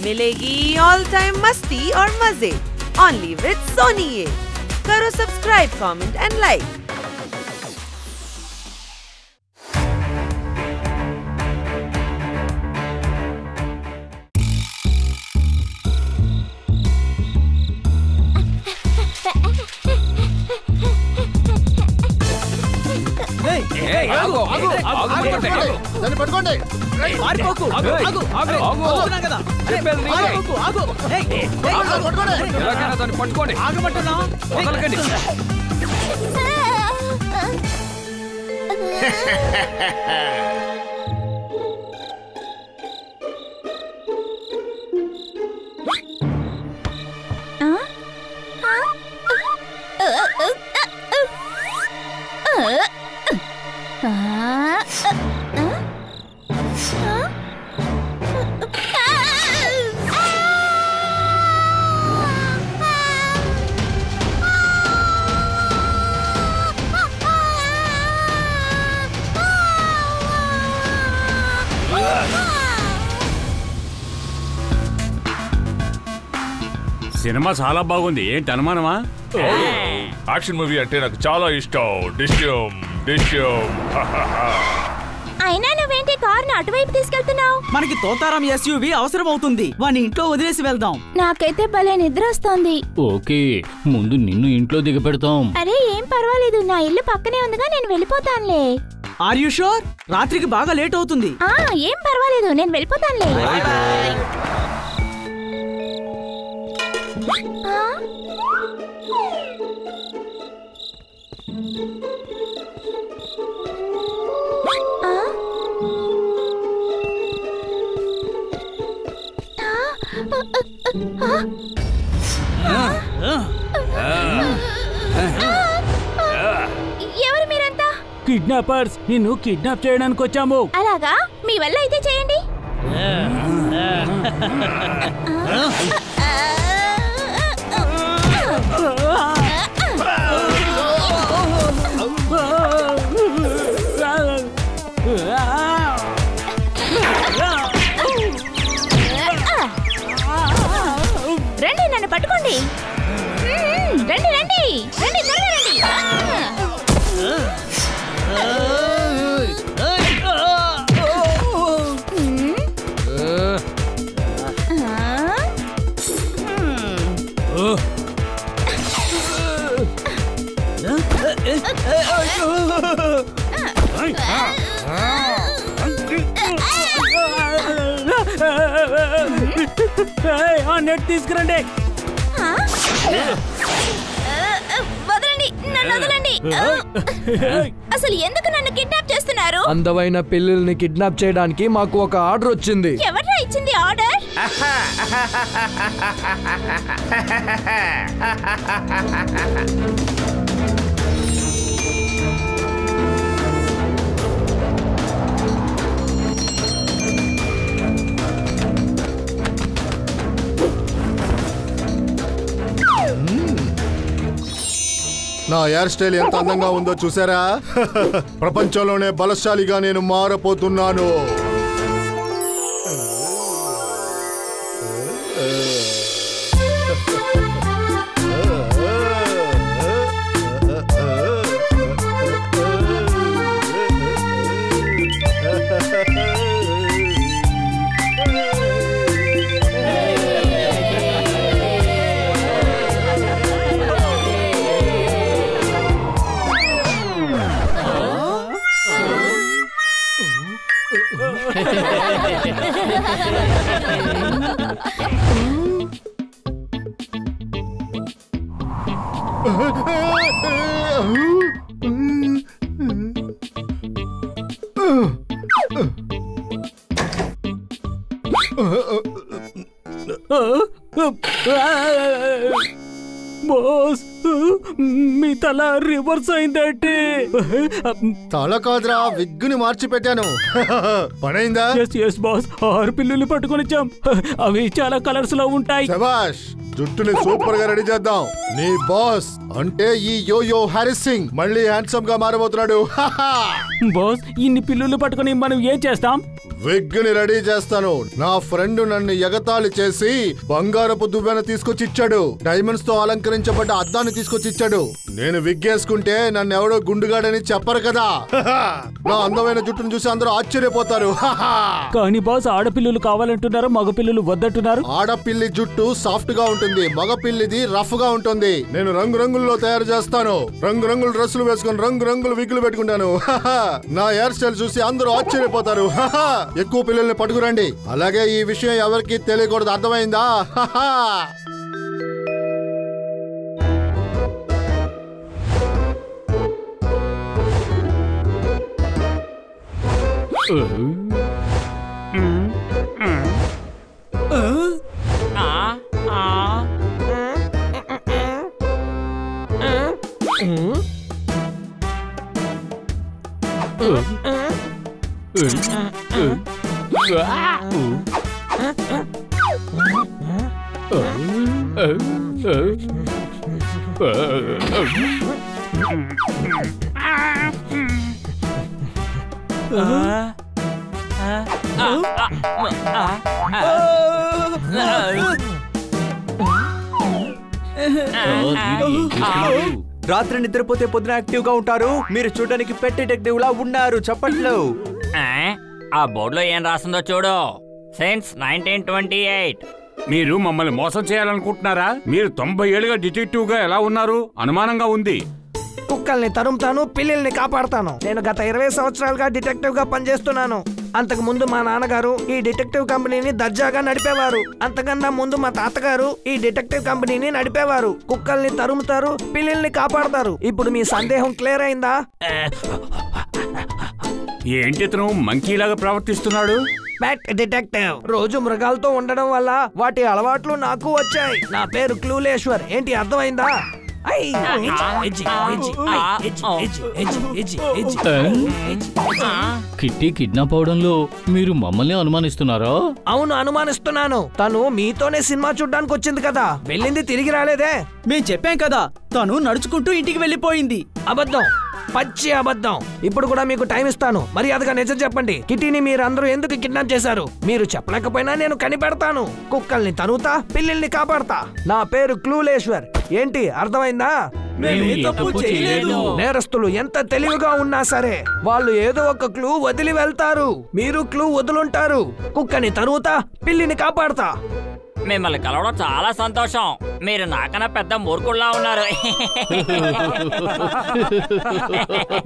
मिलेगी all time मस्ती और मजे ओनली विद सोनी। ये करो subscribe, comment and like. Cinema చాలా బాగుంది. ఏంటి అనుమానమా? యాక్షన్ మూవీ అంటే నాకు చాలా ఇష్టం. డిష్యూమ్ డిష్యూమ్. అయినా నువ్వేంటి కార్ని అటువైపు తీసుకెళ్తున్నావు? మనకి తోతారాం ఎస్యూవి అవసరం అవుతుంది. వాని ఇంట్లో వదిలేసి వెళ్దాం. నాకైతే భలే నిద్ర వస్తోంది. ఓకే, ముందు నిన్ను ఇంట్లో దిగపెడతాం. అరే ఏం పర్వాలేదు, నా ఇల్లు పక్కనే ఉందిగా, నేను వెళ్ళిపోతానులే. Are you sure? రాత్రికి బాగా లేట్ అవుతుంది. ఏం పర్వాలేదు, నేను వెళ్ళిపోతానులే. ఎవరు మీరంతా? కిడ్నాపర్స్, నిన్ను కిడ్నాప్ చేయడానికి వచ్చాము. అలాగా, మీ వల్ల అయితే చేయండి. రండి, నన్ను పట్టుకోండి. రండి రండి రండి, త్వరగా రండి. నెట్ తీసుకురండి. వదలండి, నన్ను వదలండి. అసలు ఎందుకు నన్ను కిడ్నాప్ చేస్తున్నారు? అందమైన పిల్లల్ని కిడ్నాప్ చేయడానికి మాకు ఒక ఆర్డర్ వచ్చింది. ఎవరా ఇచ్చింది ఆర్డర్? నా హెయిర్ స్టైల్ ఎంత అందంగా ఉందో చూసారా? ప్రపంచంలోనే బలశాలిగా నేను మారపోతున్నాను. బాస్, మీ తల రివర్స్ అయిందంటే. తల కాదురా, విగ్గుని మార్చి పెట్టాను. పనైందా? ఎస్ బాస్, 6 పిల్లులు పట్టుకొని వచ్చాం. అవి చాలా కలర్స్ లో ఉంటాయి. శభాష్, జుట్టుని సూపర్ గా రెడీ చేద్దాం. నీ బాస్ అంటే ఈ యోయో హారిస్ సింగ్ మళ్ళీ హ్యాండ్సమ్ గా మారబోతున్నాడు. బాస్, ఇన్ని పిల్లులు పట్టుకొని మనం ఏం చేస్తాం? విగ్ ని రెడీ చేస్తాను. నా ఫ్రెండ్ నన్ను ఎగతాళి చేసి బంగారపు దువ్వెన తీసుకొచ్చి ఇచ్చాడు. డైమండ్స్ తో అలంకరించబడ్డ అద్దాన్ని తీసుకొచ్చి ఇచ్చాడు. నేను విగ్ వేసుకుంటే నన్ను ఎవడో గుండుగాడని చెప్పరు కదా. నా అందమైన జుట్టును చూసి అందరూ ఆశ్చర్యపోతారు. కానీ బాస్, ఆడపిల్లులు కావాలంటున్నారు, మగపిల్లులు వద్దంటున్నారు. ఆడపిల్లి జుట్టు సాఫ్ట్ గా ఉంటుంది, మగపిల్లిది రఫ్ గా ఉంటుంది. నేను రంగురంగుల్లో తయారు చేస్తాను. రంగురంగుల డ్రెస్సులు వేసుకుని రంగురంగుల విగ్గులు పెట్టుకుంటాను. నా హెయిర్ స్టైల్ చూసి అందరూ ఆశ్చర్యపోతారు. ఎక్కువ పిల్లల్ని పట్టుకురండి. అలాగే ఈ విషయం ఎవరికి తెలియకూడదు, అర్థమైందా? రాత్రి నిద్రపోతే పొద్దున యాక్టివ్ గా ఉంటారు. మీరు చూడడానికి పెట్ డిటెక్టివ్ లా ఉన్నారు. చెప్పట్లు. ఆ బోర్డులో ఏం రాసిందో చూడు. సిన్స్ 1928. మీరు మమ్మల్ని మోసం చేయాలనుకుంటున్నారా? మీరు 90 ఏళ్ళుగా డిటెక్టివ్ గా ఎలా ఉన్నారు? అనుమానంగా ఉంది. కుక్కల్ని తరుముతాను, పిల్లల్ని కాపాడతాను. నేను గత 20 సంవత్సరాలుగా డిటెక్టివ్ గా పనిచేస్తున్నాను. అంతకు ముందు మా నాన్నగారు ఈ డిటెక్టివ్ కంపెనీని దర్జాగా నడిపేవారు. అంతకన్నా ముందు మా తాతగారు ఈ డిటెక్టివ్ కంపెనీని నడిపేవారు. కుక్కల్ని తరుముతారు, పిల్లల్ని కాపాడతారు. ఇప్పుడు మీ సందేహం క్లియర్ అయిందా? ఏంటి ఇతను మంకీలాగా ప్రవర్తిస్తున్నాడు? పెట్ డిటెక్టివ్. రోజు మృగాలతో ఉండడం వల్ల వాటి అలవాట్లు నాకు వచ్చాయి. నా పేరు క్లూలేశ్వర్. ఏంటి అర్థమైందా? కిట్టి కిడ్నాప్ అవడంలో మీరు మమ్మల్ని అనుమానిస్తున్నారా? అవును, అనుమానిస్తున్నాను. తను మీతోనే సినిమా చూడ్డానికి వచ్చింది కదా, వెళ్ళింది తిరిగి రాలేదే. మేం చెప్పాం కదా, తను నడుచుకుంటూ ఇంటికి వెళ్ళిపోయింది. అబద్ధం, పచ్చి అబద్ధం. ఇప్పుడు కూడా మీకు టైం ఇస్తాను. మర్యాదగా నిజం చెప్పండి. కిటీని మీరందరూ ఎందుకు కిడ్నాప్ చేశారు? మీరు చెప్పలేకపోయినా నేను కనిపెడతాను. కుక్కల్ని తరువుతా, పిల్లల్ని కాపాడతా. నా పేరు క్లూలేశ్వర్. ఏంటి అర్థమైందా? నేరస్తులు ఎంత తెలివిగా ఉన్నా సరే వాళ్ళు ఏదో ఒక క్లూ వదిలి వెళ్తారు. మీరు క్లూ వదులుంటారు. కుక్కని తరువుతా, పిల్లిని కాపాడతా. మిమ్మల్ని కలవడం చాలా సంతోషం. మీరు నాకన్నా పెద్ద మూర్ఖుల్లా ఉన్నారు.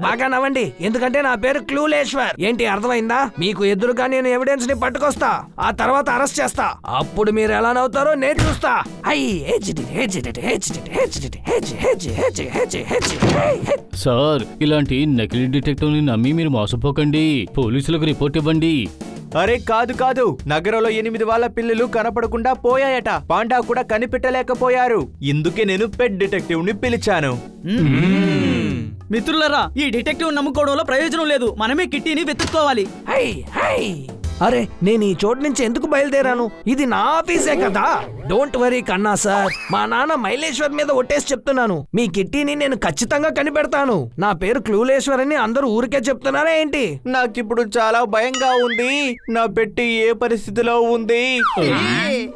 బాగా నవ్వండి, ఎందుకంటే నా పేరు క్లూలేశ్వర్. ఏంటి అర్థమైందా? మీకు ఎదురుగా నేను ఎవిడెన్స్ ని పట్టుకొస్తా, ఆ తర్వాత అరెస్ట్ చేస్తా. అప్పుడు మీరు ఎలా నవ్వుతారో నేను చూస్తా. సార్, ఇలాంటి నకిలీ డిటెక్టివ్ ని నమ్మి మీరు మోసపోకండి. పోలీసులకు రిపోర్ట్ ఇవ్వండి. అరే కాదు కాదు, నగరంలో 8 వాళ్ళ పిల్లలు కనపడకుండా పోయాయట. పాండా కూడా కనిపెట్టలేకపోయారు. ఇందుకే నేను పెట్ డిటెక్టివ్ ని పిలిచాను. మిత్రులరా, ఈ డిటెక్టివ్ నమ్ముకోవడంలో ప్రయోజనం లేదు. మనమే కిట్టీని వెతుక్కోవాలి. అరే, నేను ఈ చోటు నుంచి ఎందుకు బయలుదేరాను? ఇది నా ఆఫీసే కదా. డోంట్ వరీ కన్నా సార్. మా నాన్న మైలేశ్వర్ మీద ఒట్టేసి చెప్తున్నాను, మీ కిట్టీని నేను ఖచ్చితంగా కనిపెడతాను. నా పేరు క్లూలేశ్వర్ అని అందరూ ఊరికే చెప్తున్నారా ఏంటి? నాకిప్పుడు చాలా భయంగా ఉంది. నా పెట్టి ఏ పరిస్థితిలో ఉంది?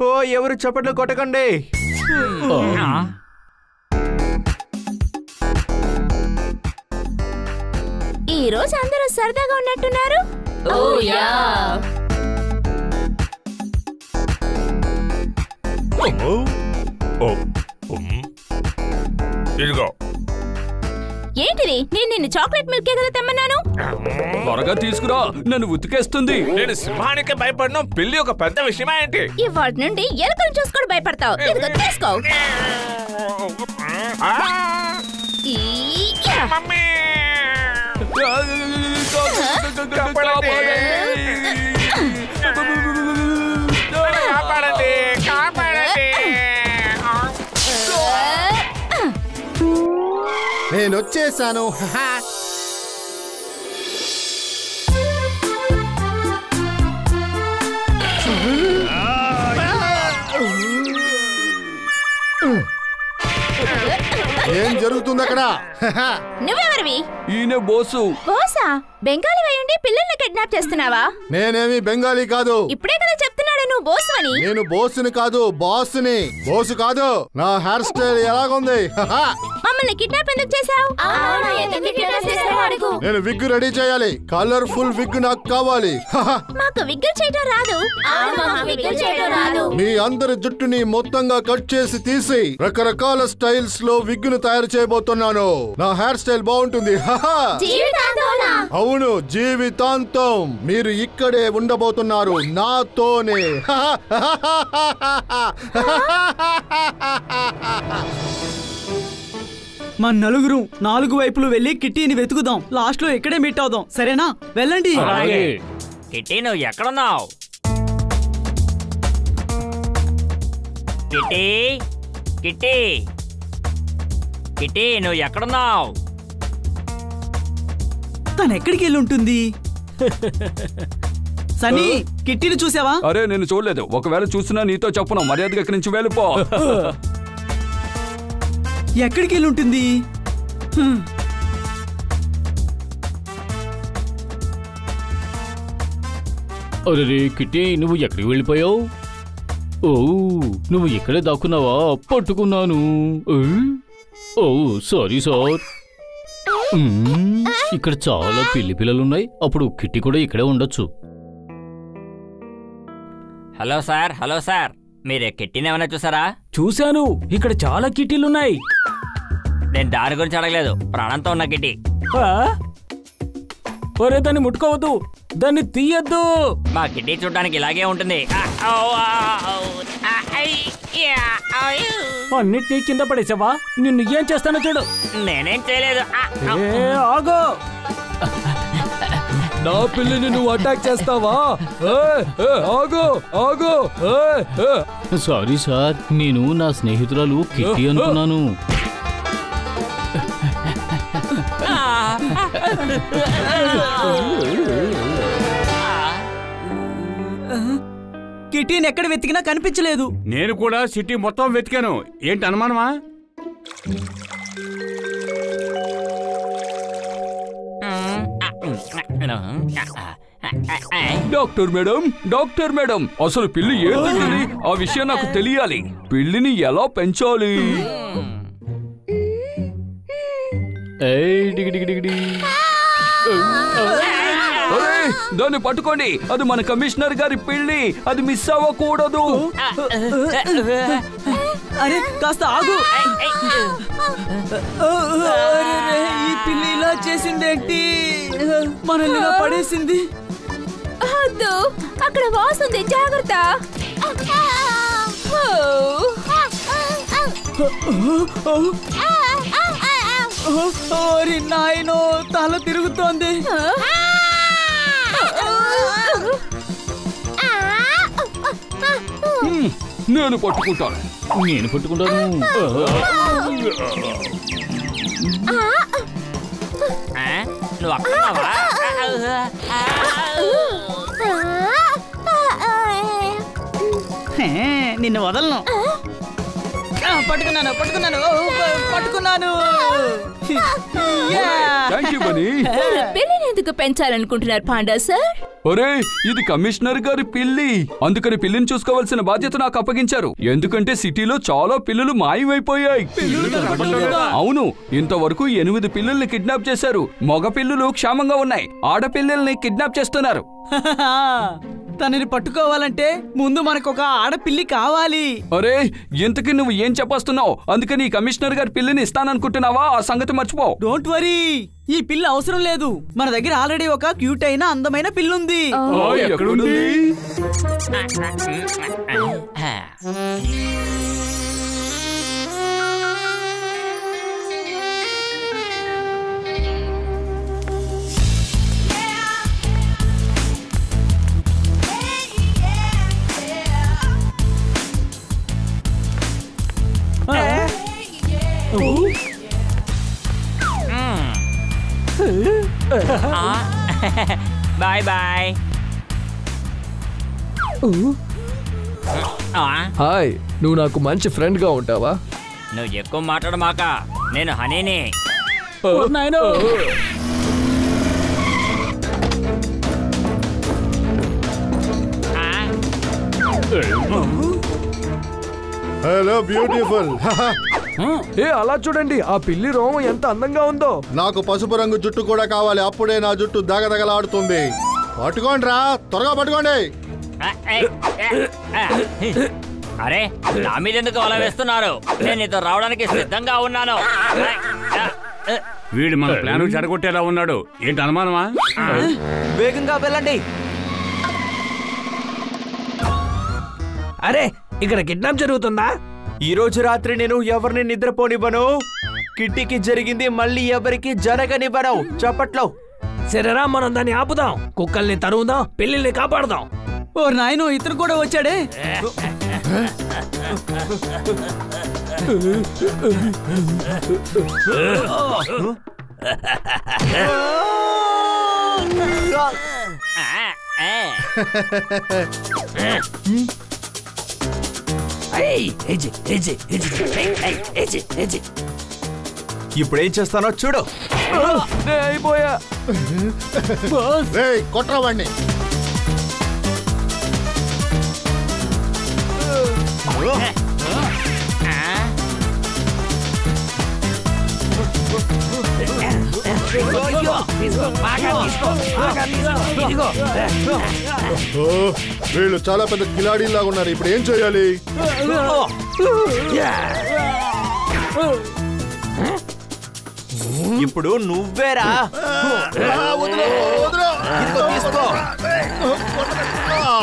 ఓ, ఎవరు చప్పట్లు కొట్టకండి. ఈ రోజు అందరూ సరదాగా ఉన్నట్టున్నారు. ఓ యా. ఇదిగో. ఏంటిది? నేను నిన్ను చాక్లెట్ మిల్క్ కదా తెమ్మన్నాను. త్వరగా తీసుకురా, నన్ను ఉతికేస్తుంది. నేను సింహానికి భయపడను, పిల్లి ఒక పెద్ద విషయమా ఏంటి? ఇవాటి నుండి ఎలుకలు చూసుకొని భయపడతావు. ఇదిగో తీసుకో. మమ్మీ! కాపాడండి, కాపాడండి. నేను వచ్చేసాను. ఏం జరుగుతుంది అక్కడ? నువ్వెవరివి? ఈయన బోసు. బోసా? బెంగాలీ అయ్యుండి పిల్లల్ని కిడ్నాప్ చేస్తున్నావా? నేనేమి బెంగాలీ కాదు. ఇప్పుడే కదా చెప్తున్నాడు నువ్వు బోసు అని. నేను బోసుని కాదు, బాస్ని. బోసు కాదు. నా హెయిర్ స్టైల్ ఎలాగుంది? మమ్మల్ని కిడ్నాప్ ఎందుకు చేశావు? నేను విగ్ రెడీ చేయాలి. కలర్ఫుల్ విగ్ నాకు కావాలి. మాకు విగ్గులు చేయడం రాదు. మీ అందరి జుట్టుని మొత్తంగా కట్ చేసి తీసి రకరకాల స్టైల్స్ లో విగ్గును తయారు చేయబోతున్నాను. నా హెయిర్ స్టైల్ బాగుంటుంది. అవును, జీవితాంతం మీరు ఇక్కడే ఉండబోతున్నారు నాతోనే. మా నలుగురు 4 వైపులు వెళ్ళి కిట్టీని వెతుకుదాం. లాస్ట్ లో ఇక్కడే మీట్ అవుదాం. సరేనా? వెళ్ళండి. కిట్టి నువ్వు ఎక్కడున్నావు? కిట్టి కిట్టి కిట్టి నువ్వు ఎక్కడున్నావు? తను ఎక్కడికి వెళ్ళి ఉంటుంది? సనీ, కిట్టీని చూసావా? అరే నేను చూడలేదు. ఒకవేళ చూసినా నీతో చెప్పను. మర్యాదగా ఇక్కడి నుంచి వెళ్ళిపో. ఎక్కడికి వెళ్ళి ఉంటుంది? అరే కిట్టి, నువ్వు ఎక్కడికి వెళ్ళిపోయావు? ఓ, నువ్వు ఇక్కడే దాక్కున్నావా? పట్టుకున్నాను. ఓ సారీ సార్. ఇక్కడ చాలా పిల్లలున్నాయి. అప్పుడు కిట్టి కూడా ఇక్కడే ఉండొచ్చు. హలో సార్, హలో సార్, మీరు కిట్టిని ఏమైనా చూసారా? చూశాను. ఇక్కడ చాలా కిట్టీలున్నాయి. నేను దాని గురించి అడగలేదు, ప్రాణంతో ఉన్న కిట్టి. ఒరే, దాన్ని ముట్టుకోవద్దు, దాన్ని తీయద్దు. మా కిట్టి చూడడానికి ఇలాగే ఉంటుంది. అన్నిటినీ కింద పడేసావా? నిన్ను ఏం చేస్తానో చూడు. నేనేం చేయలేదు. ఆగో. నా పిల్లిని నువ్వు అటాక్ చేస్తావా? ఆగో ఆగో. సారీ సార్, నేను నా స్నేహితురాలు కిట్టి అనుకున్నాను. కిట్టీని ఎక్కడ వెతికినా కనిపించలేదు. నేను కూడా సిటీ మొత్తం వెతికాను. ఏంటి అనుమానమా? డాక్టర్ మేడం, డాక్టర్ మేడం, అసలు పిల్లి ఏం తింటుంది? ఆ విషయం నాకు తెలియాలి. పిల్లిని ఎలా పెంచాలి? దాన్ని పట్టుకోండి. అది మన కమిషనర్ గారి పిల్లి. అది మిస్ అవ్వకూడదు. అరే కాస్త ఆగు. ఈ పిల్లి ఇలా చేసిందేంటి? మనల్ని ఇలా పడేసింది. అక్కడ వాస్తుంది, జాగ్రత్త. నాయనో, తల తిరుగుతోంది. నేను పట్టుకుంటాను. నేను పట్టుకుంటాను. నువ్వు అక్కడున్నావా? నిన్ను వదలను. పట్టుకున్నాను పట్టుకున్నాను పట్టుకున్నాను. పిల్లిని ఎందుకు పెంచాలనుకుంటున్నారు పాండా సార్? ఒరే, ఇది కమిషనర్ గారి పిల్లి. అందుకని పిల్లిని చూసుకోవాల్సిన బాధ్యత నాకు అప్పగించారు. ఎందుకంటే సిటీలో చాలా పిల్లులు మాయమైపోయాయి. అవును, ఇంతవరకు 8 పిల్లుల్ని కిడ్నాప్ చేశారు. మగ పిల్లులు క్షేమంగా ఉన్నాయి. ఆడపిల్లల్ని కిడ్నాప్ చేస్తున్నారు. తనని పట్టుకోవాలంటే ముందు మనకొక ఆడపిల్లి కావాలి. అరే, ఇంతకీ నువ్వు ఏం చెప్పొస్తున్నావు? అందుకని కమిషనర్ గారి పిల్లిని ఇస్తాననుకుంటున్నావా? ఆ సంగతి మర్చిపో. డోంట్ వరీ, ఈ పిల్ల అవసరం లేదు. మన దగ్గర ఆల్రెడీ ఒక క్యూట్ అయిన అందమైన పిల్లుంది. ఎక్కడుంది? Bye bye. హాయ్, నువ్వు నాకు మంచి ఫ్రెండ్ గా ఉంటావా? నువ్వు ఎక్కువ మాట్లాడమాక, నేను హనీని. Hello beautiful. ఏ అలా చూడండి, ఆ పిల్లి రోమం ఎంత అందంగా ఉందో. నాకు పసుపు రంగు జుట్టు కూడా కావాలి, అప్పుడే నా జుట్టు దగదగలాడుతుంది. పట్టుకోండి రా, త్వరగా పట్టుకోండి. అరే, నా మీద ఎందుకు అలా వేస్తున్నారు? నేను నీతో రావడానికి సిద్ధంగా ఉన్నాను. వీడు మన ప్లాన్ చెడగొట్టేలా ఉన్నాడు. ఏంటి అనుమానమా? వేగంగా వెళ్ళండి. అరే, ఇక్కడ కిడ్నాప్ జరుగుతుందా? ఈ రోజు రాత్రి నేను ఎవరిని నిద్రపోనివ్వను. కిట్టికి జరిగింది మళ్ళీ ఎవరికి జరగనివ్వను. చప్పట్లో. సరేరా, మనం దాన్ని ఆపుదాం. కుక్కల్ని తరువుదాం, పిల్లిల్ని కాపాడదాం. ఓ నాయనో, ఇతను కూడా వచ్చాడే. ఇప్పుడేం చేస్తానో చూడు. అయిపోయా. కొట్టరావాడిని. వీళ్ళు చాలా పెద్ద కిలాడీలాగా ఉన్నారు. ఇప్పుడు ఏం చేయాలి? ఇప్పుడు నువ్వేరా. తీసుకో.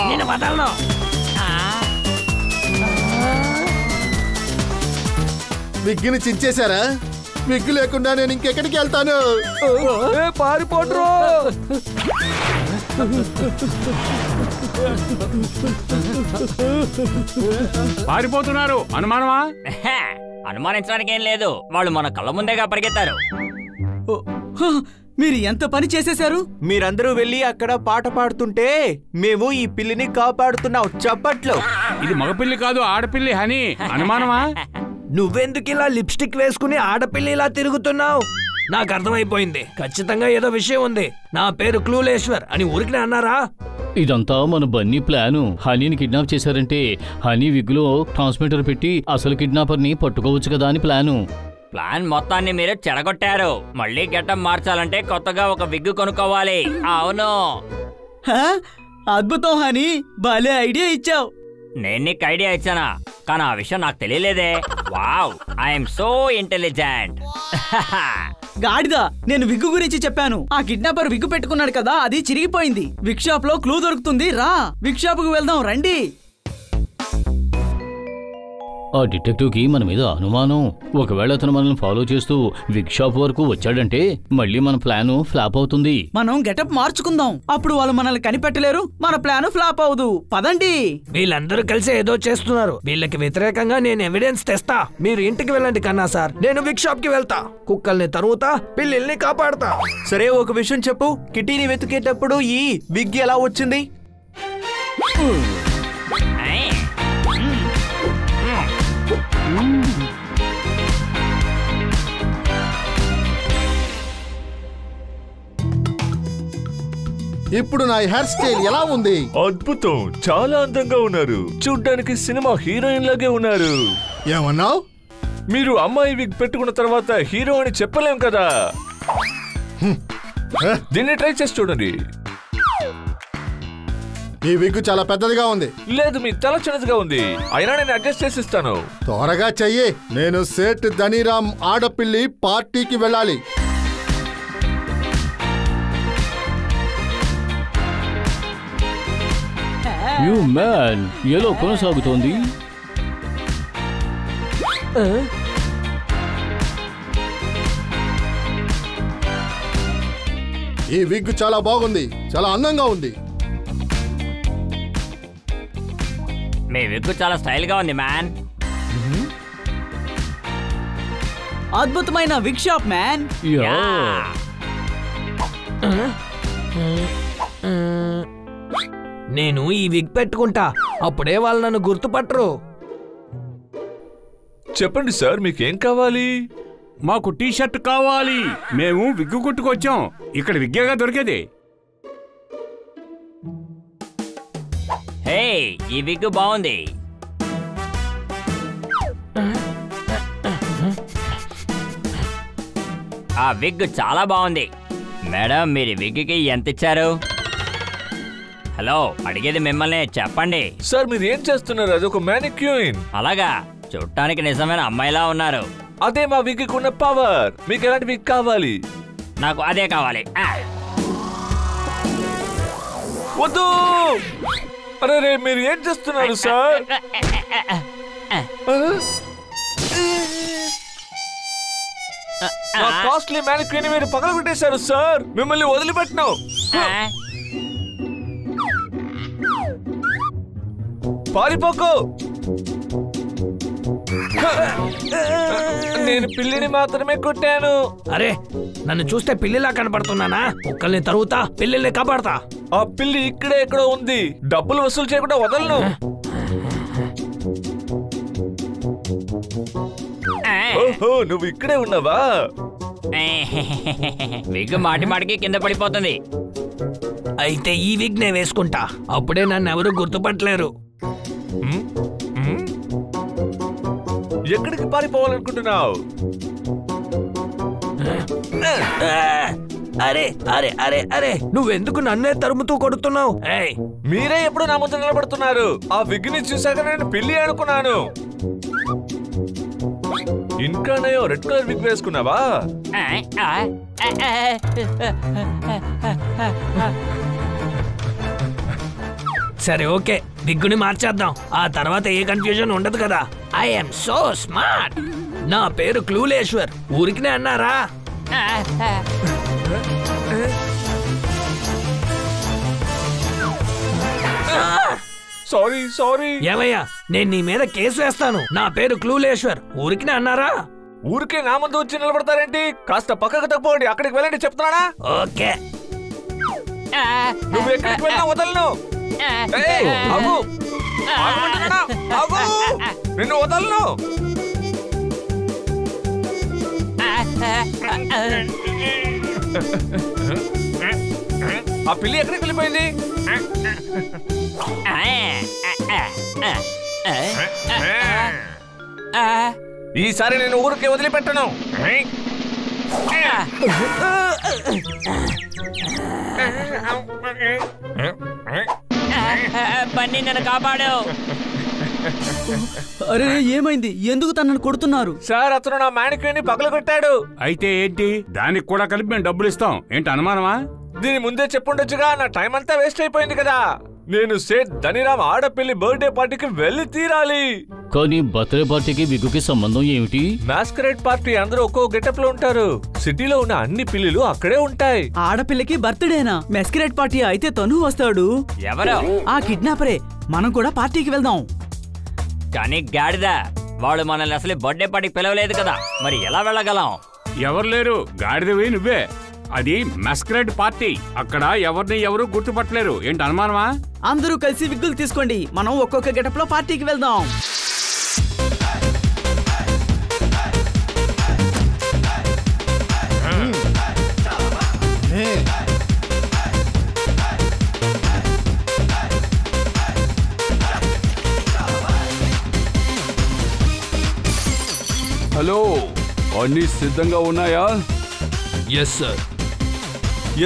నేను వదలను. విగ్గిని చించేశారా? విగ్గు లేకుండా నేను ఇంకెక్కడికి వెళ్తాను? పారిపోట్రో. పారిపోతున్నారు. అనుమానమా? అనుమానించడానికి ఏం లేదు, వాళ్ళు మన కళ్ళ ముందేగా పరిగెత్తారు. మీరు ఎంత పని చేసేశారు? మీరందరూ వెళ్ళి అక్కడ పాట పాడుతుంటే మేము ఈ పిల్లిని కాపాడుతున్నాం. చప్పట్లు. ఇది మగపిల్లి కాదు, ఆడపిల్లి. హనీ, అనుమానమా? నువ్వెందుకు ఇలా లిప్స్టిక్ వేసుకుని ఆడపిల్లి ఇలా తిరుగుతున్నావు? నాకు అర్థమైపోయింది. ఖచ్చితంగా ఏదో విషయం ఉంది. నా పేరు క్లూలేశ్వర్ అని ఊరికి అన్నారా? ఇదంతా మన బన్నీ ప్లాను. హనీని కిడ్నాప్ చేశారంటే హనీ విగ్గులో ట్రాన్స్మిటర్ పెట్టి అసలు కిడ్నాపర్ ని పట్టుకోవచ్చు కదా అని ప్లాను. ప్లాన్ మొత్తాన్ని మీరు చెడగొట్టారు. మళ్ళీ గెటప్ మార్చాలంటే కొత్తగా ఒక విగ్గు కొనుక్కోవాలి. అవును. అద్భుతం హనీ, భలే ఐడియా ఇచ్చావు. నేను నీకు ఐడియా ఇచ్చానా? కానీ ఆ విషయం నాకు తెలియలేదే. Wow, I'm so intelligent. గాడిదా, నేను విగ్గు గురించి చెప్పాను. ఆ కిడ్నాపర్ విగ్గు పెట్టుకున్నాడు కదా, అది చిరిగిపోయింది. విగ్ షాప్ లో క్లూ దొరుకుతుంది. రా, విగ్ షాప్ కు వెళ్దాం, రండి. ఆ డిటెక్టివ్ కి మన మీద అనుమానం. ఒకవేళ అతను మనల్ని ఫాలో చేస్తూ విగ్ షాప్ వరకు వచ్చాడంటే మళ్ళీ మన ప్లాన్ ఫ్లాప్ అవుతుంది. మనం గెటప్ మార్చుకుందాం. అప్పుడు వాళ్ళు మనల్ని కనిపెట్టలేరు, మన ప్లాన్ ఫ్లాప్ అవదు. పదండి. వీళ్ళందరూ కలిసి ఏదో చేస్తున్నారు. వీళ్ళకి వ్యతిరేకంగా నేను ఎవిడెన్స్ తెస్తా. మీరు ఇంటికి వెళ్ళండి కన్నా సార్. నేను విగ్ షాప్ కి వెళ్తా. కుక్కల్ని తరువుతా, పిల్లిల్ని కాపాడుతా. సరే, ఒక విషయం చెప్పు. కిటీని వెతికేటప్పుడు ఈ విగ్ ఎలా వచ్చింది? ఇప్పుడు నా హెయిర్ స్టైల్ ఎలా ఉంది? అద్భుతం, చాలా అందంగా ఉన్నారు. చూడ్డానికి సినిమా హీరోయిన్ లాగే ఉన్నారు. ఏమన్నావు? మీరు అమ్మాయి విగ్ పెట్టుకున్న తర్వాత హీరో అని చెప్పలేం కదా. దీన్ని ట్రై చేసి చూడండి. ఈ విగ్ చాలా పెద్దదిగా ఉంది. లేదు, మీ తల చిన్నదిగా ఉంది. అయినా నేను అడ్జస్ట్ చేసి ఇస్తాను. త్వరగా చెయ్యి. నేను సేట్ ధనీరామ్ ఆడపిల్లి పార్టీకి వెళ్ళాలి. యు మ్యాన్, ఎలా కొనసాగుతోంది? ఈ విగ్ చాలా బాగుంది, చాలా అందంగా ఉంది. మీ విగ్గు చాలా స్టైల్ గా ఉంది మ్యాన్. అద్భుతమైన విగ్ షాప్ మ్యాన్. నేను ఈ విగ్ పెట్టుకుంటా, అప్పుడే వాళ్ళు నన్ను గుర్తుపట్టరు. చెప్పండి సార్, మీకేం కావాలి? మాకు టీ షర్ట్ కావాలి. మేము విగ్గు కుట్టుకొచ్చాం. ఇక్కడ విగ్గేగా దొరికేది. హే, ఈ విగ్గు బాగుంది. ఆ విగ్ చాలా బాగుంది. మేడం, మీరు విగ్గుకి ఎంత ఇచ్చారు? హలో, అడిగేది మిమ్మల్ని, చెప్పండి. సార్ మీరు ఏం చేస్తున్నారు? అది ఒక మ్యానిక్యూన్. అలాగా? చూడటానికి నిజమైన అమ్మాయిలా ఉన్నారు. అదే మా విగ్ ఉన్న పవర్. మీకు ఎలాంటి విగ్ కావాలి? నాకు అదే కావాలి. వద్దు! అరే, మీరు ఏం చేస్తున్నారు సార్? కాస్ట్లీ మ్యానిక్యూన్ మీరు పగలగొట్టేశారు సార్. మిమ్మల్ని వదిలిపెట్టను. పారిపోకు. నేను పిల్లిని మాత్రమే కొట్టాను. అరే, నన్ను చూస్తే పిల్లిలా కనపడుతున్నానా? కుక్కల్ని తరుగుతా, పిల్లిని కాపాడతా. ఆ పిల్లి ఇక్కడే ఎక్కడో ఉంది. డబ్బులు వసూలు చేయకుండా వదలను. ఓహో, నువ్వు ఇక్కడే ఉన్నావా? విగ్ మాటి మాటికి కింద పడిపోతుంది. అయితే ఈ విగ్ నే వేసుకుంటా, అప్పుడే నన్ను ఎవరు గుర్తుపట్టలేరు. ఎక్కడికి పారిపోవాలనుకుంటున్నావు? అరే అరే అరే అరే, నువ్వెందుకు నన్నే తరుముతూ కొడుతున్నావు? మీరే ఎప్పుడు నా ముందు నిలబడుతున్నారు. ఆ విగ్ ని చూసాక నేను పిల్లి అనుకున్నాను. ఇంకానయో రెడ్ కలర్ విగ్ వేసుకున్నావా? సరే, ఓకే, విగ్గుని మార్చేద్దాం. ఆ తర్వాత ఏ కన్ఫ్యూజన్ ఉండదు కదా. I'm so smart. నా పేరు క్లూలేశ్వర్. ఊరికినే అన్నారా? Sorry sorry. ఏమయ్యా, నేను నీ మీద కేసు వేస్తాను. నా పేరు క్లూలేశ్వర్. ఊరికినే అన్నారా? ఊరికే నా ముందు వచ్చి నిలబడతారేంటి? కాస్త పక్కకు తప్పుకోండి. అక్కడికి వెళ్ళండి చెప్తున్నానా? ఓకే. నువ్వు ఎక్కడికి వెళ్ళినా వదలను. ఆగు. ఆగమంటున్నానా? ఆగు. నిన్ను వదలను. ఆ పిల్లి ఎక్కడికి వెళ్ళిపోయింది? ఈసారి నేను ఊరికే వదిలిపెట్టను. బన్నీ, నన్ను కాపాడు. అరే, ఏమైంది? ఎందుకు తనను కొడుతున్నారు? సార్, అతను నా మ్యానిక్యూర్ ని పగలగొట్టాడు. అయితే ఏంటి? దానికి కూడా కలిపి మేము డబ్బులు ఇస్తాం. ఏంటి అనుమానమా? దీని ముందే చెప్పుండొచ్చుగా. నా టైం అంతా వేస్ట్ అయిపోయింది కదా. నేను సేట్ ధనిరామ్ ఆడపిల్లి బర్త్డే పార్టీకి వెళ్ళి తీరాలి. కానీ బర్త్డే పార్టీకి విగ్గుకి సంబంధం ఏమిటి? మాస్కరేడ్ పార్టీ అందరూ ఒక్కో గెటప్ లో ఉంటారు. సిటీలో ఉన్న అన్ని పిల్లులు అక్కడే ఉంటాయి. ఆడపిల్లకి బర్త్డేనా? మెస్కరేట్ పార్టీ అయితే తను వస్తాడు. ఎవరు? ఆ కిడ్నాపరే. మనం కూడా పార్టీకి వెళ్దాం. కానీ గాడిద, వాడు మనల్ని అసలు బర్త్డే పార్టీకి పిలవలేదు కదా, మరి ఎలా వెళ్ళగలం? ఎవరు లేరు, గాడిదవి నువ్వే. అది మస్కరేడ్ పార్టీ. అక్కడ ఎవరిని ఎవరు గుర్తుపట్టలేరు. ఏంటి అనుమానమా? అందరూ కలిసి విగ్గులు తీసుకోండి. మనం ఒక్కొక్క గెటప్ లో పార్టీకి వెళ్దాం. హలో, అన్ని సిద్ధంగా ఉన్నాయా? Yes sir.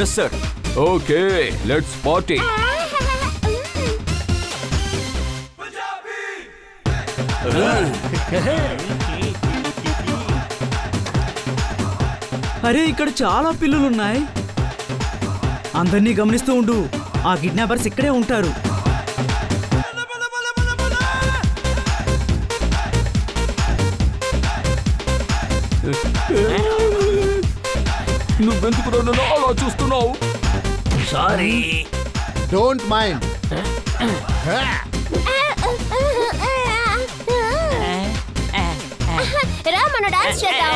Yes sir. Okay, let's party. అరే, ఇక్కడ చాలా పిల్లులున్నాయి. అందరినీ గమనిస్తూ ఉండు. ఆ కిడ్నాపర్స్ ఇక్కడే ఉంటారు. నువ్వెందుకు నన్ను అలా చూస్తున్నావు? సారీ. Don't mind. రా, మనం డాన్స్ చేద్దాం.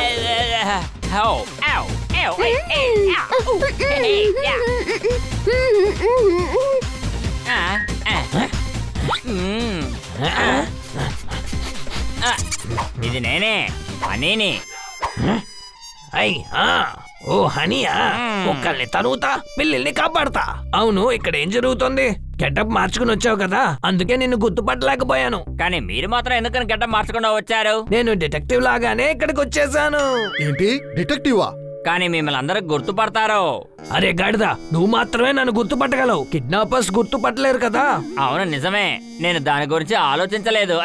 ఇది నేనే హనీని. ఓ హనీయా, కుక్కల్ని తరుగుతా, పిల్లల్ని కాపాడతా. అవును, ఇక్కడ ఏం జరుగుతుంది? గెటప్ మార్చుకుని వచ్చావు కదా, అందుకే నిన్ను గుర్తుపట్టలేకపోయాను. కానీ మీరు మాత్రం ఎందుకని గెటప్ మార్చకుండా వచ్చారు? నేను డిటెక్టివ్ లాగానే ఇక్కడికి వచ్చేసాను. ఏంటి డిటెక్టివా? కానీ మిమ్మల్ని అందరూ గుర్తుపడతారు. అరే గాడిదా, నువ్వు మాత్రమే నన్ను గుర్తుపట్టగలవు, కిడ్నాపర్స్ గుర్తుపట్టలేరు కదా. అవును నిజమే, నేను దాని గురించి ఆలోచించలేదు.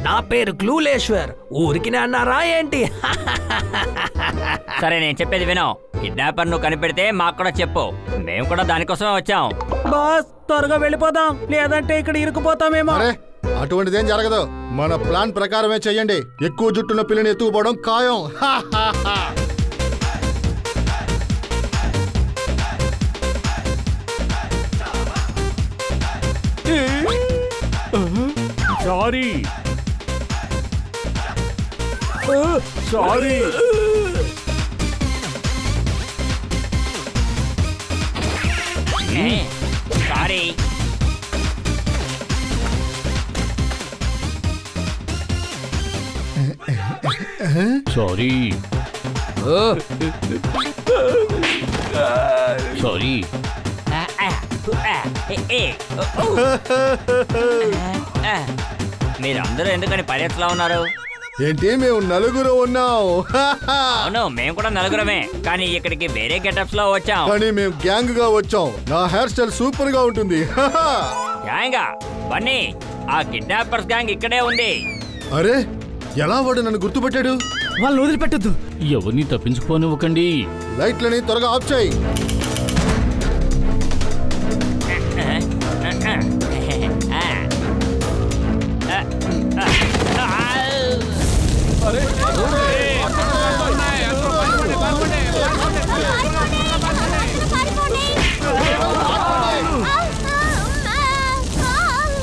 నా పేరు క్లూలేశ్వర్, ఊరికి అన్నారా ఏంటి? సరే నేను చెప్పేది విను. కిడ్నాపర్ నువ్వు కనిపెడితే మాకు కూడా చెప్పు, మేము కూడా దానికోసమే వచ్చాం. బాస్ త్వరగా వెళ్ళిపోదాం, లేదంటే ఇక్కడ ఇరుక్కుపోతామేమో. అటువంటిదేం జరగదు, మన ప్లాన్ ప్రకారమే చెయ్యండి. ఎక్కువ జుట్టున్న పిల్లని ఎత్తుకుపోవడం ఖాయం. Sorry sorry sorry. Sorry sorry. మీరందరూ ఎందుకని పైలట్స్ లా ఉన్నారు? ఏంటి మేము నలుగురు ఉన్నాం? అవును మేము కూడా నలుగురమే, కానీ ఇక్కడికి వేరే గెటప్స్ లో వచ్చాం. కానీ మేము గ్యాంగ్ గా వచ్చాం. నా హెయిర్ స్టైల్ సూపర్ గా ఉంటుంది. గ్యాంగా? బన్నీ, ఆ కిడ్నాపర్స్ గ్యాంగ్ ఇక్కడే ఉంది. అరే ఎలా వాడు నన్ను గుర్తుపెట్టాడు? వాళ్ళు వదిలిపెట్టద్దు, ఎవరిని తప్పించుకోనివ్వకండి. లైట్లని త్వరగా ఆఫ్ చేయి.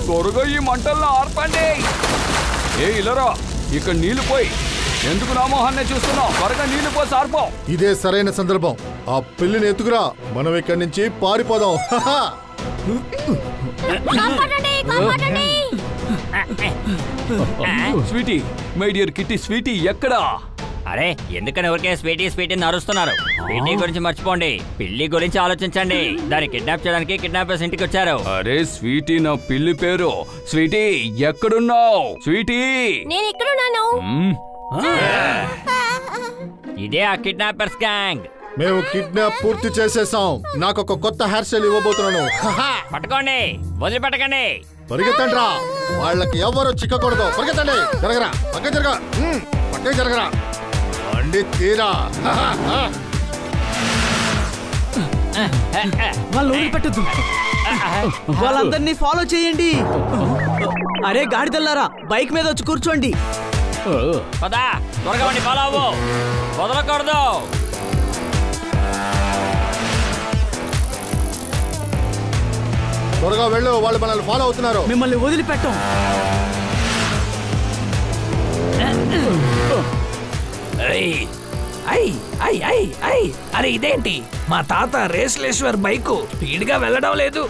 త్వరగా ఈ మంటల్లో ఆర్పండి. ఏ ఇలరా, ఇక్కడ నీళ్లు పోయి. ఎందుకు నా మొహాన్నే చూస్తున్నావు? త్వరగా నీళ్లు పోసి ఆర్పో. ఇదే సరైన సందర్భం. ఆ పిల్లిని ఎత్తుకురా, మనం ఇక్కడి నుంచి పారిపోదాం. Sweety, my dear Kitty, Sweety ఎక్కడా? అరే ఎందుకని ఊరికే స్వీటీ స్వీటీ అరుస్తున్నారు? స్వీటీ గురించి మర్చిపోండి, పిల్లి గురించి ఆలోచించండి. దాన్ని కిడ్నాప్ చేయడానికి కిడ్నాపర్స్ ఇంటికి వచ్చారు. అరే స్వీటీ నా పిల్లి పేరు. స్వీటీ ఎక్కడున్నావు? స్వీటీ, నేను ఇక్కడున్నాను. ఇదే ఆ కిడ్నాపర్స్ గ్యాంగ్. మేము కిడ్నాప్ పూర్తి చేసేసాం. నాకు ఒక కొత్త హెయిర్ స్టైల్ ఇవ్వబోతున్నాను. పట్టుకోండి, వదిలిపెట్టకండి. పరిగెత్తండి రా, వాళ్ళకి ఎవరు చిక్కకూడదు. పరిగెత్తండి, జరగరా, పక్క జరగ, పక్కే జరగరా, అండి తీరా. వాళ్ళు వదిలిపెట్టద్దు, వాళ్ళందరినీ ఫాలో చేయండి. అరే గాడిదల్లారా, బైక్ మీద వచ్చి కూర్చోండి. పదా, త్వరగా ఫాలో అవ్వు, వదలకూడదు. త్వరగా వెళ్ళు, వాళ్ళు మనల్ని ఫాలో అవుతున్నారు. మిమ్మల్ని వదిలిపెట్టం. అరే ఇదేంటి, మా తాత రేస్లేశ్వర్ బైకు స్పీడ్ గా వెళ్ళడం లేదు.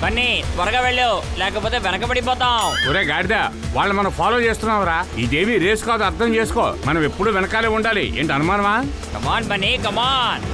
బన్నీ త్వరగా వెళ్ళు, లేకపోతే వెనకబడిపోతాం. ఒరే గాడిద, వాళ్ళు మనం ఫాలో చేస్తున్నావురా. ఇదేమి రేస్ కాదు, అర్థం చేసుకో. మనం ఎప్పుడు వెనకాలే ఉండాలి. ఏంటి అనుమానమా? కమాన్ బన్నీ, కమాన్.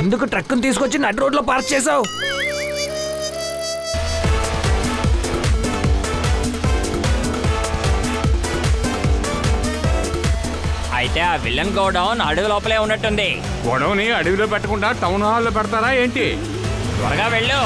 ఎందుకు ట్రక్కును తీసుకొచ్చి నడి రోడ్లో పార్క్ చేసావు? అయితే ఆ విలన్ గోడౌన్ అడవి లోపలే ఉన్నట్టుంది. గొడవని అడవిలో పెట్టకుండా టౌన్ హాల్లో పెడతారా ఏంటి? త్వరగా వెళ్ళు.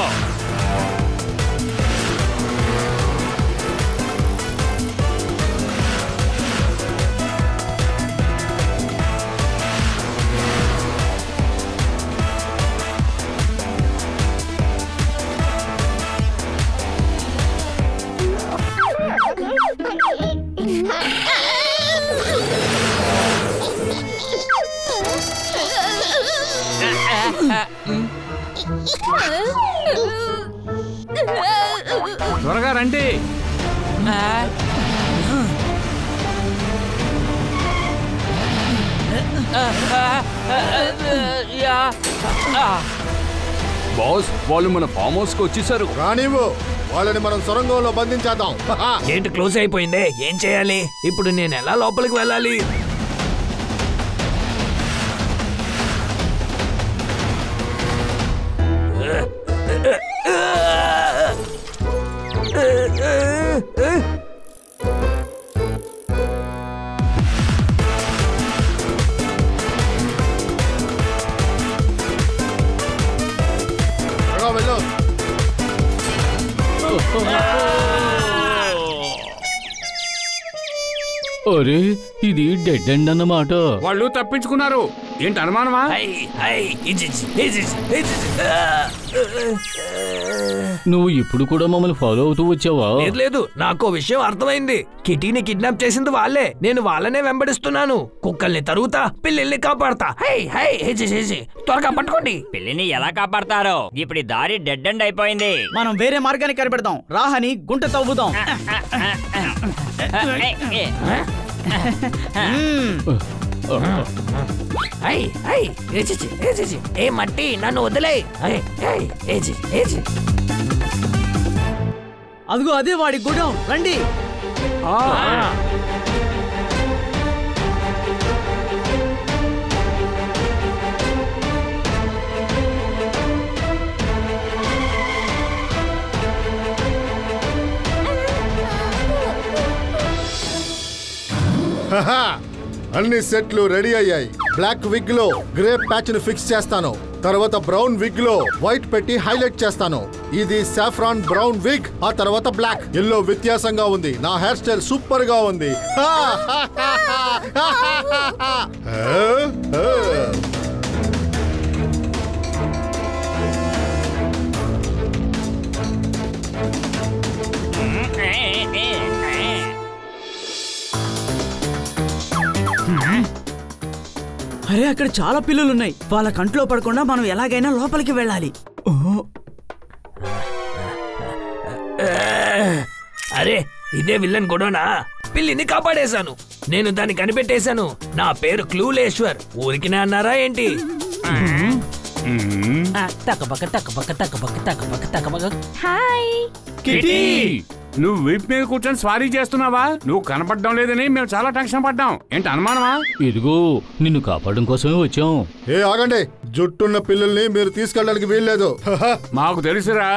రండి. బాస్, వాళ్ళు మన ఫామ్ హౌస్ కి వచ్చేసారు. రానివ్వు, వాళ్ళని మనం సొరంగంలో బంధించేద్దాం. గేట్ క్లోజ్ అయిపోయిందే, ఏం చేయాలి ఇప్పుడు? నేను ఎలా లోపలికి వెళ్ళాలి? వెళ్ళు. అరే, ఇది డెడ్ ఎండ్ అన్నమాట. వాళ్ళు తప్పించుకున్నారు. ఏంటి అనుమానమా? నువ్వు ఇప్పుడు కూడా మమ్మల్ని ఫాలో అవుతూ వచ్చావా? లేదు, నాకు విషయం అర్థమైంది. కిటీని కిడ్నాప్ చేసింది వాళ్ళే. నేను వాళ్ళనే వెంబడిస్తున్నాను. కుక్కల్ని తరుగుతా, పిల్లల్ని కాపాడతా. త్వరగా పట్టుకోండి. పిల్లిని ఎలా కాపాడతారో? ఇప్పుడు ఈ దారి డెడ్ ఎండ్ అయిపోయింది. మనం వేరే మార్గాన్ని కనిపెడదాం. రాహని గుంట తవ్వుదాం. ఏ మట్టి, నన్ను వదిలే. అదిగో అదే వాడి గుడం, రండి. అన్ని సెట్లు రెడీ అయ్యాయి. బ్లాక్ విగ్ లో గ్రే ప్యాచ్ ని ఫిక్స్ చేస్తాను. తర్వాత బ్రౌన్ విగ్ లో వైట్ పెట్టి హైలైట్ చేస్తాను. ఇది సాఫ్రాన్ బ్రౌన్ విగ్. ఆ తర్వాత బ్లాక్. ఎల్లో వ్యత్యాసంగా ఉంది. నా హెయిర్ స్టైల్ సూపర్ గా ఉంది. అరే, అక్కడ చాలా పిల్లులున్నాయి. వాళ్ళ కంట్లో పడకుండా మనం ఎలాగైనా లోపలికి వెళ్ళాలి. అరే, ఇదే విల్లన్ గొడవనా? పిల్లిని కాపాడేశాను. నేను దాన్ని కనిపెట్టేశాను. నా పేరు క్లూలేశ్వర్. ఊరికినే అన్నారా ఏంటి? హాయ్ కిటీ, నువ్వు వీప్ మీద కూర్చొని స్వారీ చేస్తున్నావా? నువ్వు కనపడడం లేదని మేము చాలా టెన్షన్ పడ్డాం. ఏంటి అనుమానమా? ఇదిగో, నిన్ను కాపాడడం కోసమే వచ్చాం. ఏ ఆగండి, జుట్టున్న పిల్లల్ని మీరు తీసుకెళ్ళడానికి వీల్లేదు. మాకు తెలుసురా.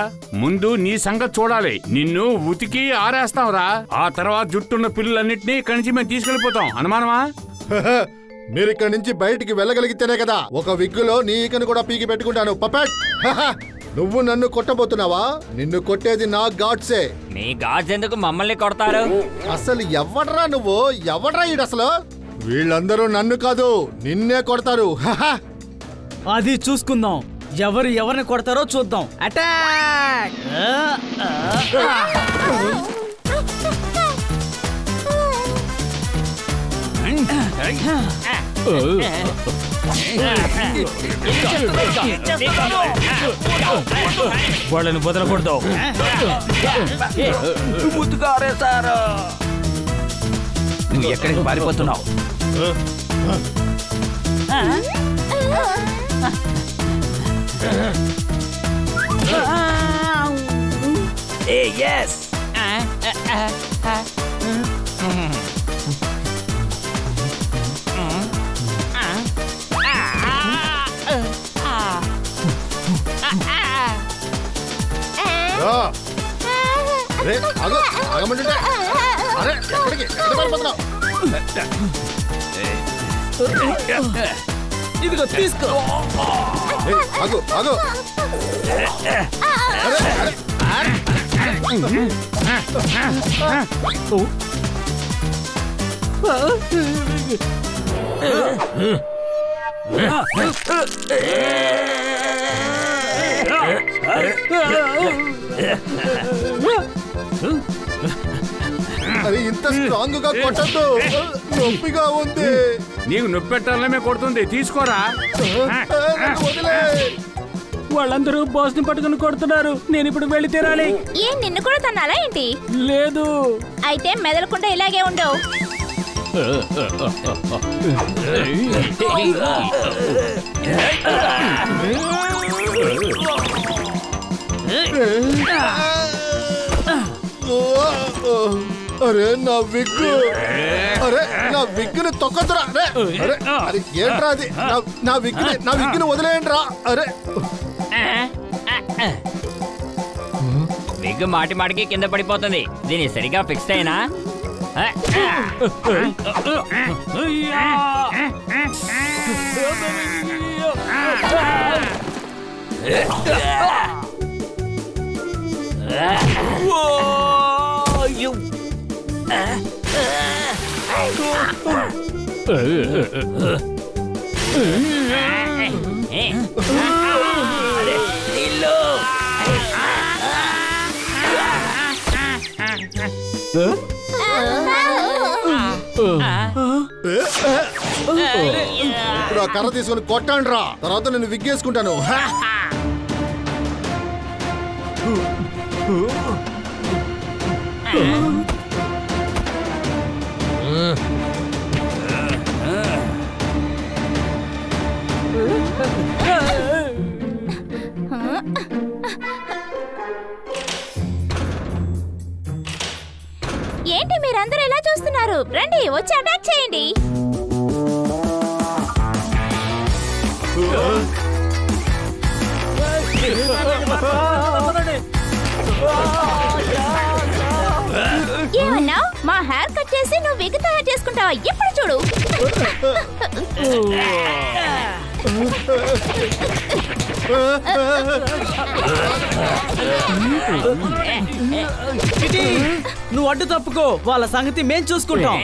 ముందు నీ సంగతి చూడాలి. నిన్ను ఉతికి ఆరేస్తాంరా. ఆ తర్వాత జుట్టున్న పిల్లలన్నింటినీ ఇక్కడి నుంచి మేము తీసుకెళ్లిపోతాం. అనుమానమా? మీరు ఇక్కడి నుంచి బయటికి వెళ్ళగలిగితేనే కదా. ఒక విగ్గులో నీ ఈకను కూడా పీకి పెట్టుకుంటాను. పపెట్, నువ్వు నన్ను కొట్టబోతున్నావా? నిన్ను కొట్టేది నా గాడ్సే. మీ గాడ్స్ ఎందుకు మమ్మల్ని కొడతారు? అసలు ఎవడ్రా నువ్వు? ఎవడ్రా ఈడు అసలు? వీళ్ళందరూ నన్ను కాదు, నిన్నే కొడతారు. అది చూసుకుందాం. ఎవరు ఎవరిని కొడతారో చూద్దాం. అటాక్! వాళ్ళని వదలకూడదు. ముద్దుగారేశారు. నువ్వు ఎక్కడికి పారిపోతున్నావు? yes. అరే ఆగు, ఆగమంటుంటే. అరే ఎక్కడికి ఎక్కడ పారిపోతున్నావు? ఇదిగో తీసుకో. ఆగు ఆగు. అరే ఇంత స్ట్రాంగ్ గా కొట్టద్దు, నొప్పిగా ఉంది. నీకు నొప్పి పెట్టాలనే మేము కొడుతుంది. తీసుకోరా. వాళ్ళందరూ బాస్ ని పట్టుకుని కొడుతున్నారు. నేను ఇప్పుడు వెళ్ళి తీరాలి. నిన్ను కూడా తన్నాలా ఏంటి? లేదు. అయితే మెదలకుండా ఇలాగే ఉండవు. అరే నా విగ్గు, అరే నా విగ్గుని తొక్కదురా. అరే అరే ఏంట్రా అది? నా విగ్గుని వదిలేయండిరా. అరే విగ్గు మాటి మాటికి కింద పడిపోతుంది. దీన్ని సరిగా ఫిక్స్ అయినా ఇప్పుడు ఆ కర్ర తీసుకొని కొట్టండి రా, తర్వాత నేను విగ్గేసుకుంటాను. ఏంటి మీరందరూ ఎలా చూస్తున్నారు? రండి, వచ్చి అటాక్ చేయండి. ఏమన్నా? మా హెయిర్ కట్ చేసి నువ్వు విగ్ తయారు చేసుకుంటావా? ఇప్పుడు చూడు. నువ్వు అడ్డు తప్పుకో, వాళ్ళ సంగతి మేం చూసుకుంటాం.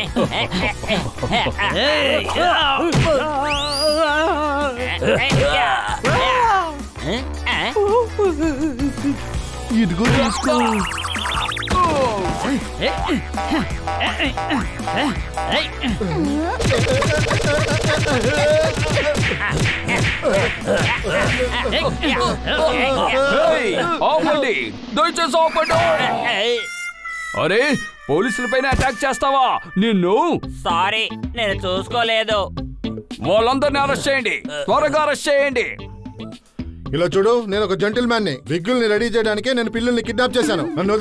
ఇదిగో తీసుకో. అరే పోలీసులపైన అటాక్ చేస్తావా? నిన్ను సారీ, నేను చూసుకోలేదు. వాళ్ళందరినీ అరెస్ట్ చేయండి, త్వరగా అరెస్ట్ చేయండి. ఇలా చూడు, నేను ఒక జెంటిల్ మ్యాన్ ని. విగ్గుల్ని రెడీ చేయడానికి నేను పిల్లల్ని కిడ్నాప్ చేశాను. నన్ను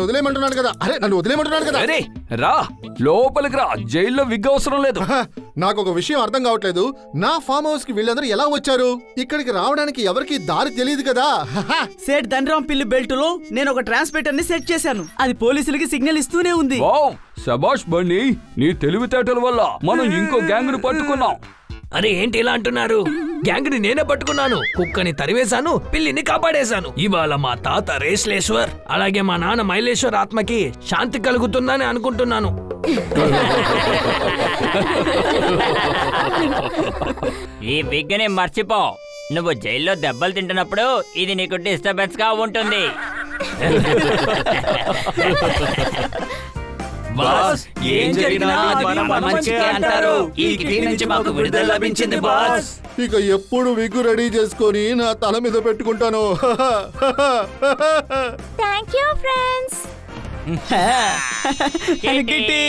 వదిలేయమంటున్నాను కదా. అరే నన్ను వదిలేయమంటున్నాను కదా. అరే రా, లోపలికి రా. జైల్లో విగ్ అవసరం లేదు. నాకు ఒక విషయం అర్థం కావట్లేదు. నా ఫామ్ హౌస్ కి వీళ్ళందరూ ఎలా వచ్చారు? ఇక్కడికి రావడానికి ఎవరికి దారి తెలియదు కదా. సేట్ ధనరాం పిల్లి బెల్ట్ లో నేను ఒక ట్రాన్స్మిటర్ ని సెట్ చేశాను. అది పోలీసులకి సిగ్నల్ ఇస్తూనే ఉంది. శభాష్ బన్నీ, నీ తెలివితేటల వల్ల మనం ఇంకో గ్యాంగ్ ను పట్టుకున్నాం. అరే ఏంటి ఇలా అంటున్నారు? గ్యాంగ్ ని నేనే పట్టుకున్నాను. కుక్కని తరివేశాను, పిల్లిని కాపాడేశాను. ఇవాళ మా తాత రేస్లేశ్వర్, అలాగే మా నాన్న మైలేశ్వర్ ఆత్మకి శాంతి కలుగుతుందని అనుకుంటున్నాను. ఈ విగ్ని మర్చిపో. నువ్వు జైల్లో దెబ్బలు తింటున్నప్పుడు ఇది నీకు డిస్టర్బెన్స్ గా ఉంటుంది. బాస్, ఏం జరిగినా మనం మంచిగా అంటారు. ఈ కిటి నుంచి మాకు విడుదల లభించింది బాస్. ఇక ఎప్పుడు విగ్గు రెడీ చేసుకొని నా తల మీద పెట్టుకుంటాను. Thank you friends. కిటి